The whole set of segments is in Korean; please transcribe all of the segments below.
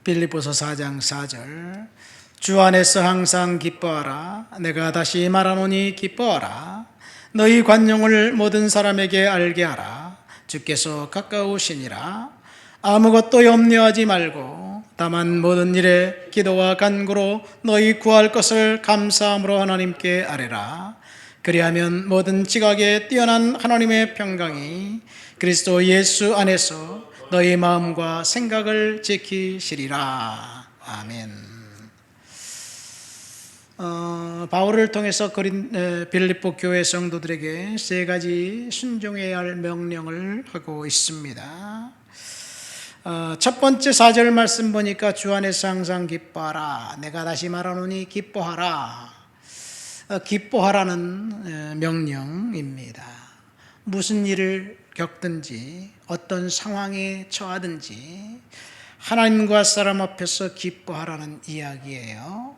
빌립보서 4장 4절 주 안에서 항상 기뻐하라. 내가 다시 말하노니 기뻐하라. 너희 관용을 모든 사람에게 알게 하라. 주께서 가까우시니라. 아무것도 염려하지 말고 다만 모든 일에 기도와 간구로 너희 구할 것을 감사함으로 하나님께 아뢰라. 그리하면 모든 지각에 뛰어난 하나님의 평강이 그리스도 예수 안에서 너희 마음과 생각을 지키시리라. 아멘. 바울을 통해서 빌립보 교회 성도들에게 세 가지 순종해야 할 명령을 하고 있습니다. 첫 번째 4절 말씀 보니까 주 안에서 항상 기뻐하라. 내가 다시 말하노니 기뻐하라. 기뻐하라는 명령입니다. 무슨 일을 겪든지 어떤 상황에 처하든지 하나님과 사람 앞에서 기뻐하라는 이야기예요.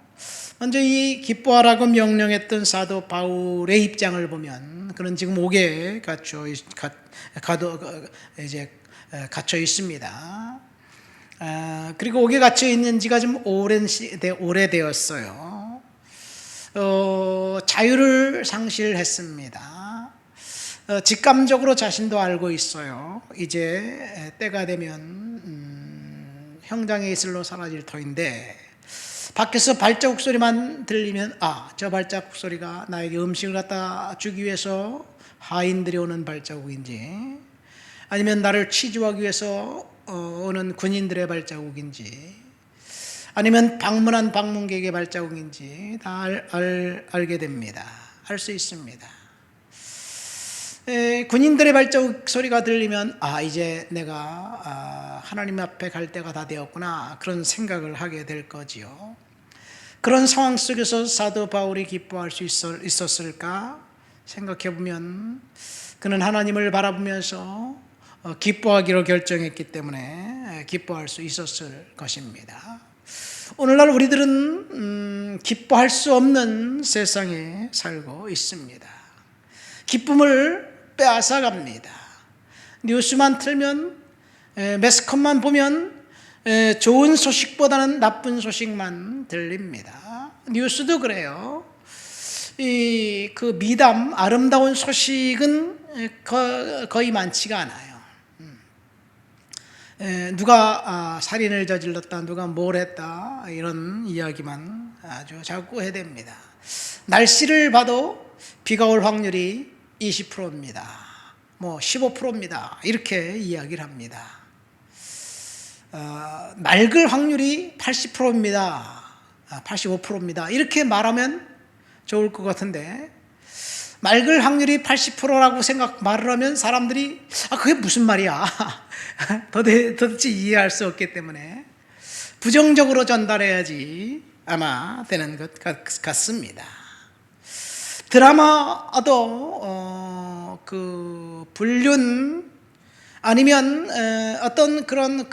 먼저 이 기뻐하라고 명령했던 사도 바울의 입장을 보면 그는 지금 옥에 갇혀 있습니다. 그리고 옥에 갇혀 있는 지가 좀 오래되었어요. 자유를 상실했습니다. 직감적으로 자신도 알고 있어요. 이제 때가 되면 형장의 이슬로 사라질 터인데 밖에서 발자국 소리만 들리면 저 발자국 소리가 나에게 음식을 갖다 주기 위해서 하인들이 오는 발자국인지 아니면 나를 취조하기 위해서 오는 군인들의 발자국인지 아니면 방문한 방문객의 발자국인지 다 알게 됩니다. 알 수 있습니다. 군인들의 발자국 소리가 들리면 이제 내가 하나님 앞에 갈 때가 다 되었구나, 그런 생각을 하게 될 거지요. 그런 상황 속에서 사도 바울이 기뻐할 수 있었을까 생각해 보면 그는 하나님을 바라보면서 기뻐하기로 결정했기 때문에 기뻐할 수 있었을 것입니다. 오늘날 우리들은 기뻐할 수 없는 세상에 살고 있습니다. 기쁨을 빼앗아갑니다. 뉴스만 틀면, 매스컴만 보면 좋은 소식보다는 나쁜 소식만 들립니다. 뉴스도 그래요. 그 미담, 아름다운 소식은 거의 많지가 않아요. 누가 살인을 저질렀다, 누가 뭘 했다, 이런 이야기만 아주 자꾸 해댑니다. 날씨를 봐도 비가 올 확률이 20%입니다. 15%입니다. 이렇게 이야기를 합니다. 맑을 확률이 80%입니다. 85%입니다. 이렇게 말하면 좋을 것 같은데 맑을 확률이 80%라고 말을 하면 사람들이 그게 무슨 말이야? 도대체 이해할 수 없기 때문에 부정적으로 전달해야지 아마 되는 것 같습니다. 드라마도 불륜 아니면 어떤 그런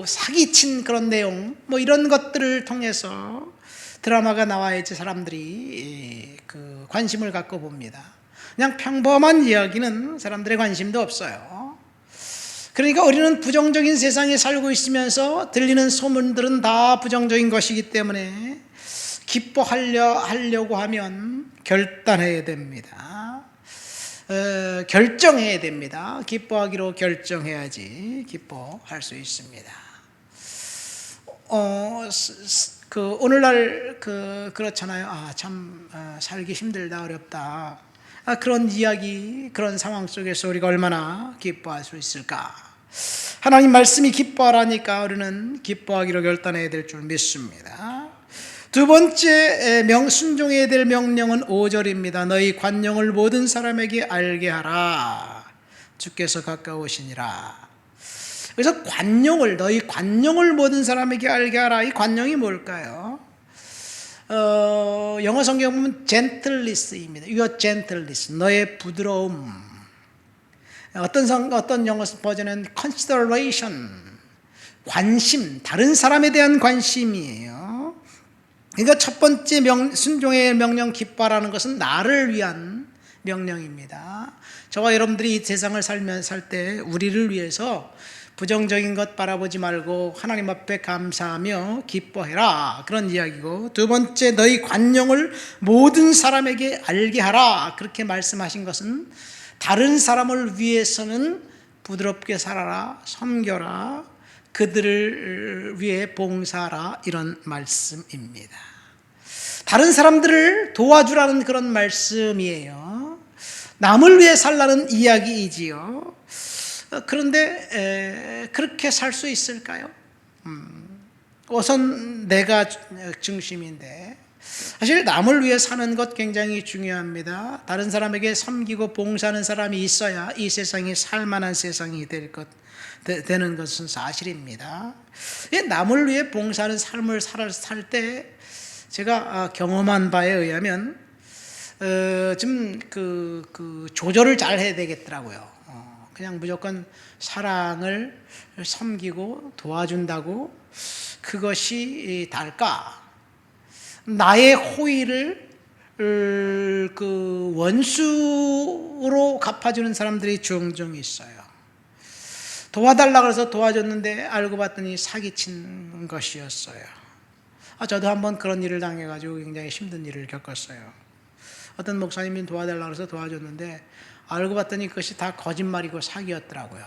사기친 그런 내용 이런 것들을 통해서 드라마가 나와야지 사람들이 관심을 갖고 봅니다. 그냥 평범한 이야기는 사람들의 관심도 없어요. 그러니까 우리는 부정적인 세상에 살고 있으면서 들리는 소문들은 다 부정적인 것이기 때문에 기뻐하려고 하면 결단해야 됩니다. 결정해야 됩니다. 기뻐하기로 결정해야지 기뻐할 수 있습니다. 오늘날 그렇잖아요. 참 살기 힘들다, 어렵다. 그런 이야기, 그런 상황 속에서 우리가 얼마나 기뻐할 수 있을까? 하나님 말씀이 기뻐하라니까 우리는 기뻐하기로 결단해야 될 줄 믿습니다. 두 번째 순종해야 될 명령은 5절입니다. 너희 관용을 모든 사람에게 알게 하라. 주께서 가까우시니라. 그래서 너희 관용을 모든 사람에게 알게 하라. 이 관용이 뭘까요? 영어 성경 보면 gentleness입니다. Your gentleness, 너의 부드러움. 어떤 영어 버전은 consideration, 관심, 다른 사람에 대한 관심이에요. 그러니까 첫 번째 순종의 명령 기뻐하라는 것은 나를 위한 명령입니다. 저와 여러분들이 이 세상을 살 때 우리를 위해서 부정적인 것 바라보지 말고 하나님 앞에 감사하며 기뻐해라, 그런 이야기고, 두 번째, 너희 관용을 모든 사람에게 알게 하라, 그렇게 말씀하신 것은 다른 사람을 위해서는 부드럽게 살아라, 섬겨라, 그들을 위해 봉사하라, 이런 말씀입니다. 다른 사람들을 도와주라는 그런 말씀이에요. 남을 위해 살라는 이야기이지요. 그런데 그렇게 살 수 있을까요? 우선 내가 중심인데, 사실 남을 위해 사는 것 굉장히 중요합니다. 다른 사람에게 섬기고 봉사하는 사람이 있어야 이 세상이 살만한 세상이 되는 것은 사실입니다. 남을 위해 봉사하는 삶을 살 때 제가 경험한 바에 의하면 좀 조절을 잘 해야 되겠더라고요. 그냥 무조건 사랑을 섬기고 도와준다고 그것이 달까? 나의 호의를 원수로 갚아주는 사람들이 종종 있어요. 도와달라고 해서 도와줬는데 알고 봤더니 사기친 것이었어요. 저도 한번 그런 일을 당해가지고 굉장히 힘든 일을 겪었어요. 어떤 목사님이 도와달라고 해서 도와줬는데 알고 봤더니 그것이 다 거짓말이고 사기였더라고요.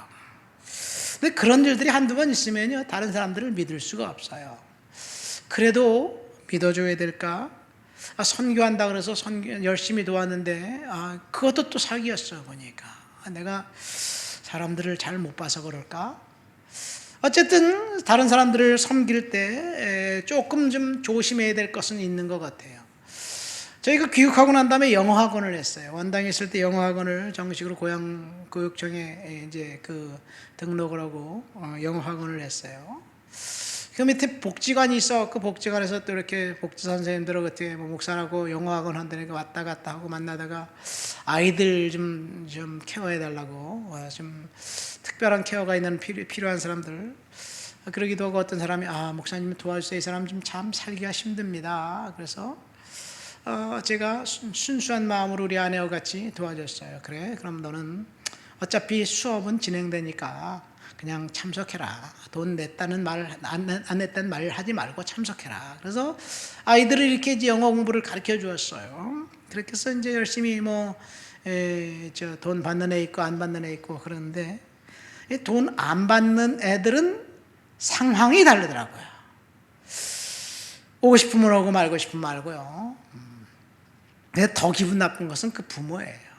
근데 그런 일들이 한두 번 있으면요, 다른 사람들을 믿을 수가 없어요. 그래도 믿어줘야 될까? 선교한다 그래서 열심히 도왔는데 그것도 또 사기였어 보니까. 내가 사람들을 잘 못 봐서 그럴까? 어쨌든 다른 사람들을 섬길 때 조금 좀 조심해야 될 것은 있는 것 같아요. 저희가 귀국하고 난 다음에 영어학원을 했어요. 원당에 있을 때 영어학원을 정식으로 고향 교육청에 이제 등록을 하고 영어학원을 했어요. 그 밑에 복지관이 있어. 그 복지관에서 또 이렇게 복지 선생님들 어떻게 목사라고 영어학원 한다니까 왔다 갔다 하고 만나다가 아이들 좀 케어해 달라고, 좀 특별한 케어가 있는 필요한 사람들, 그러기도 하고, 어떤 사람이 목사님 도와주세요, 이 사람 좀 참 살기가 힘듭니다. 그래서 제가 순수한 마음으로 우리 아내와 같이 도와줬어요. 그래, 그럼 너는 어차피 수업은 진행되니까 그냥 참석해라. 돈 냈다는 말, 안 냈다는 말 하지 말고 참석해라. 그래서 아이들을 이렇게 이제 영어 공부를 가르쳐 주었어요. 그렇게 해서 이제 열심히 돈 받는 애 있고 안 받는 애 있고 그러는데, 돈 안 받는 애들은 상황이 다르더라고요. 오고 싶으면 오고 말고 싶으면 말고요. 근데 더 기분 나쁜 것은 그 부모예요.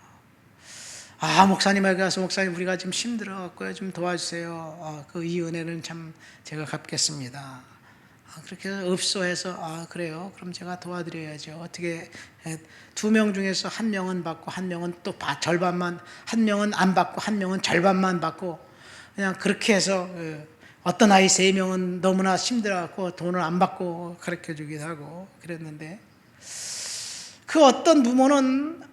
목사님에게 가서 목사님 우리가 좀 힘들어갖고요, 좀 도와주세요. 이 은혜는 참 제가 갚겠습니다. 그렇게 읍소해서 그래요, 그럼 제가 도와드려야죠. 어떻게 2명 중에서 1명은 받고 1명은 또 절반만, 1명은 안 받고 1명은 절반만 받고, 그냥 그렇게 해서 어떤 아이 3명은 너무나 힘들어갖고 돈을 안 받고 가르쳐 주기도 하고 그랬는데, 그 어떤 부모는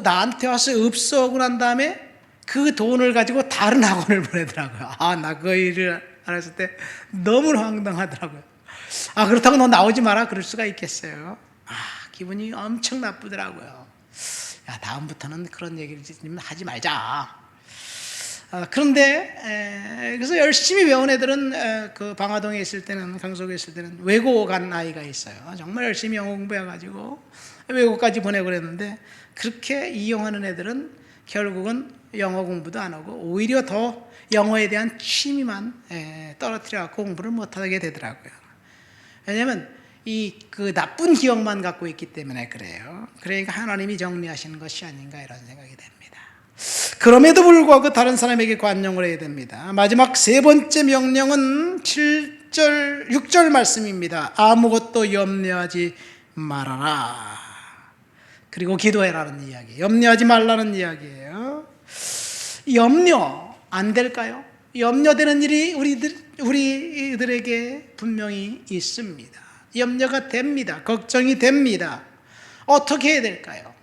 나한테 와서 읍소하고 난 다음에 그 돈을 가지고 다른 학원을 보내더라고요. 나 그 일을 알았을 때 너무 황당하더라고요. 그렇다고 너 나오지 마라 그럴 수가 있겠어요. 기분이 엄청 나쁘더라고요. 다음부터는 그런 얘기를 하지 말자. 그런데 그래서 열심히 배운 애들은 그 방화동에 있을 때는, 강서구에 있을 때는 외고 간 아이가 있어요. 정말 열심히 영어 공부해가지고 외고까지 보내고 그랬는데, 그렇게 이용하는 애들은 결국은 영어 공부도 안 하고 오히려 더 영어에 대한 취미만 떨어뜨려갖고 공부를 못하게 되더라고요. 왜냐하면 그 나쁜 기억만 갖고 있기 때문에 그래요. 그러니까 하나님이 정리하시는 것이 아닌가, 이런 생각이 됩니다. 그럼에도 불구하고 다른 사람에게 관용을 해야 됩니다. 마지막 세 번째 명령은 6절 말씀입니다. 아무것도 염려하지 말아라. 그리고 기도해라는 이야기, 염려하지 말라는 이야기예요. 염려 안 될까요? 염려되는 일이 우리들에게 분명히 있습니다. 염려가 됩니다. 걱정이 됩니다. 어떻게 해야 될까요?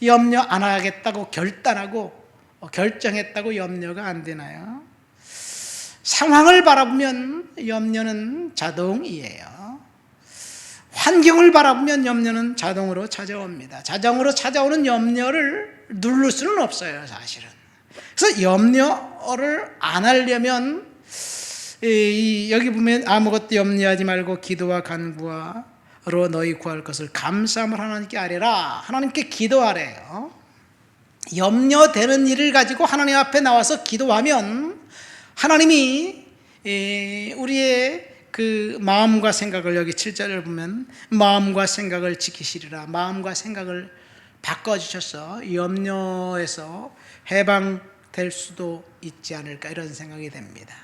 염려 안 하겠다고 결정했다고 염려가 안 되나요? 상황을 바라보면 염려는 자동이에요. 환경을 바라보면 염려는 자동으로 찾아옵니다. 자동으로 찾아오는 염려를 누를 수는 없어요, 사실은. 그래서 염려를 안 하려면 여기 보면 아무것도 염려하지 말고 기도와 간구로 너희 구할 것을 감사함을 하나님께 아뢰라. 하나님께 기도하래요. 염려되는 일을 가지고 하나님 앞에 나와서 기도하면 하나님이 우리의 그 마음과 생각을, 여기 7절을 보면 마음과 생각을 지키시리라. 마음과 생각을 바꿔주셔서 염려에서 해방될 수도 있지 않을까, 이런 생각이 됩니다.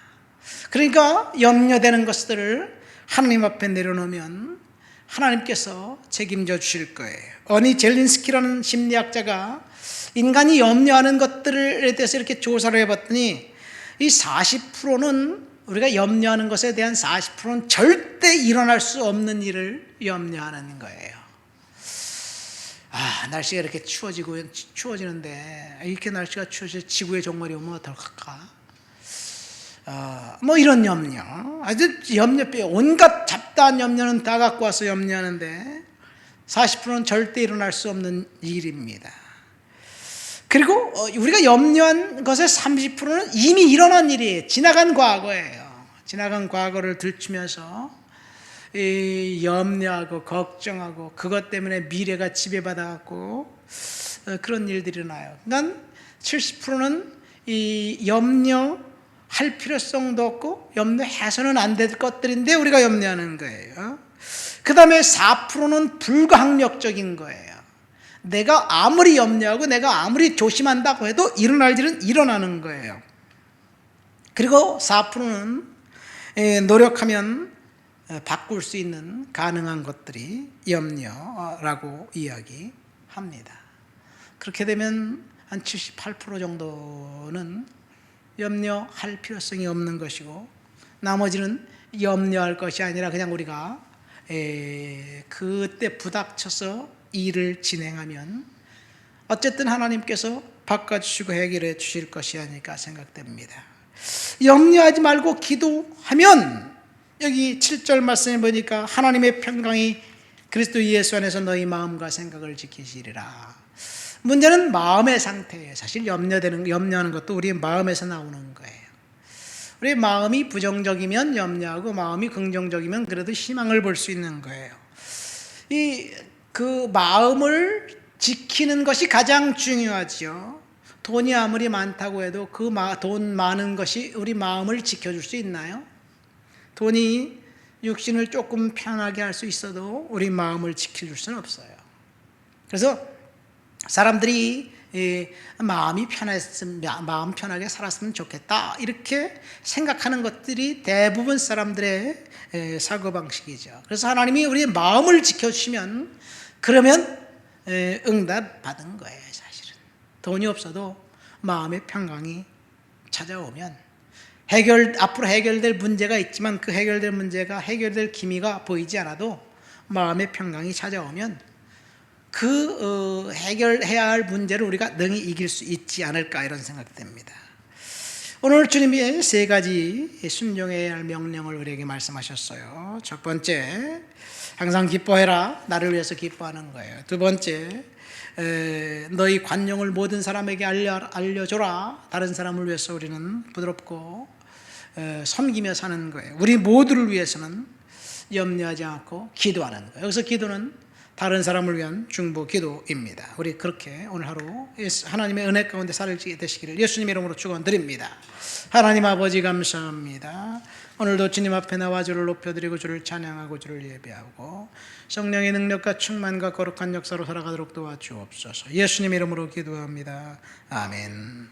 그러니까 염려되는 것들을 하나님 앞에 내려놓으면 하나님께서 책임져 주실 거예요. 어니 젤린스키라는 심리학자가 인간이 염려하는 것들에 대해서 이렇게 조사를 해봤더니 이 40%는, 우리가 염려하는 것에 대한 40%는 절대 일어날 수 없는 일을 염려하는 거예요. 날씨가 이렇게 추워지는데, 이렇게 날씨가 추워져 지구의 종말이 오면 어떡할까? 뭐 이런 염려, 아주 염려병, 온갖 잡다한 염려는 다 갖고 와서 염려하는데 40%는 절대 일어날 수 없는 일입니다. 그리고 우리가 염려한 것의 30%는 이미 일어난 일이에요. 지나간 과거예요. 지나간 과거를 들추면서 염려하고 걱정하고 그것 때문에 미래가 지배받아갖고 그런 일들이 일어나요. 그러니까 70%는 이 염려할 필요성도 없고 염려해서는 안 될 것들인데 우리가 염려하는 거예요. 그 다음에 4%는 불가항력적인 거예요. 내가 아무리 염려하고 내가 아무리 조심한다고 해도 일어날 일은 일어나는 거예요. 그리고 4%는 노력하면 바꿀 수 있는 가능한 것들이 염려라고 이야기합니다. 그렇게 되면 한 78% 정도는 염려할 필요성이 없는 것이고, 나머지는 염려할 것이 아니라 그냥 우리가 그때 부닥쳐서 일을 진행하면 어쨌든 하나님께서 바꿔주시고 해결해 주실 것이 아닐까 생각됩니다. 염려하지 말고 기도하면, 여기 7절 말씀에 보니까 하나님의 평강이 그리스도 예수 안에서 너희 마음과 생각을 지키시리라. 문제는 마음의 상태예요. 사실 염려하는 것도 우리의 마음에서 나오는 거예요. 우리의 마음이 부정적이면 염려하고 마음이 긍정적이면 그래도 희망을 볼 수 있는 거예요. 그 마음을 지키는 것이 가장 중요하죠. 돈이 아무리 많다고 해도 그 돈 많은 것이 우리 마음을 지켜줄 수 있나요? 돈이 육신을 조금 편하게 할 수 있어도 우리 마음을 지켜줄 수는 없어요. 그래서 사람들이 마음 편하게 살았으면 좋겠다, 이렇게 생각하는 것들이 대부분 사람들의 사고방식이죠. 그래서 하나님이 우리의 마음을 지켜주시면, 그러면 응답 받은 거예요. 사실은 돈이 없어도 마음의 평강이 찾아오면, 앞으로 해결될 문제가 있지만 그 해결될 문제가 해결될 기미가 보이지 않아도 마음의 평강이 찾아오면 그 해결해야 할 문제를 우리가 능히 이길 수 있지 않을까, 이런 생각됩니다. 오늘 주님이 3가지 순종해야 할 명령을 우리에게 말씀하셨어요. 첫 번째, 항상 기뻐해라. 나를 위해서 기뻐하는 거예요. 두 번째, 너희 관용을 모든 사람에게 알려줘라. 다른 사람을 위해서 우리는 부드럽고 섬기며 사는 거예요. 우리 모두를 위해서는 염려하지 않고 기도하는 거예요. 여기서 기도는 다른 사람을 위한 중보 기도입니다. 우리 그렇게 오늘 하루 하나님의 은혜 가운데 살게 되시기를 예수님 이름으로 축원드립니다. 하나님 아버지 감사합니다. 오늘도 주님 앞에 나와 주를 높여드리고 주를 찬양하고 주를 예배하고 성령의 능력과 충만과 거룩한 역사로 살아가도록 도와주옵소서. 예수님 이름으로 기도합니다. 아멘.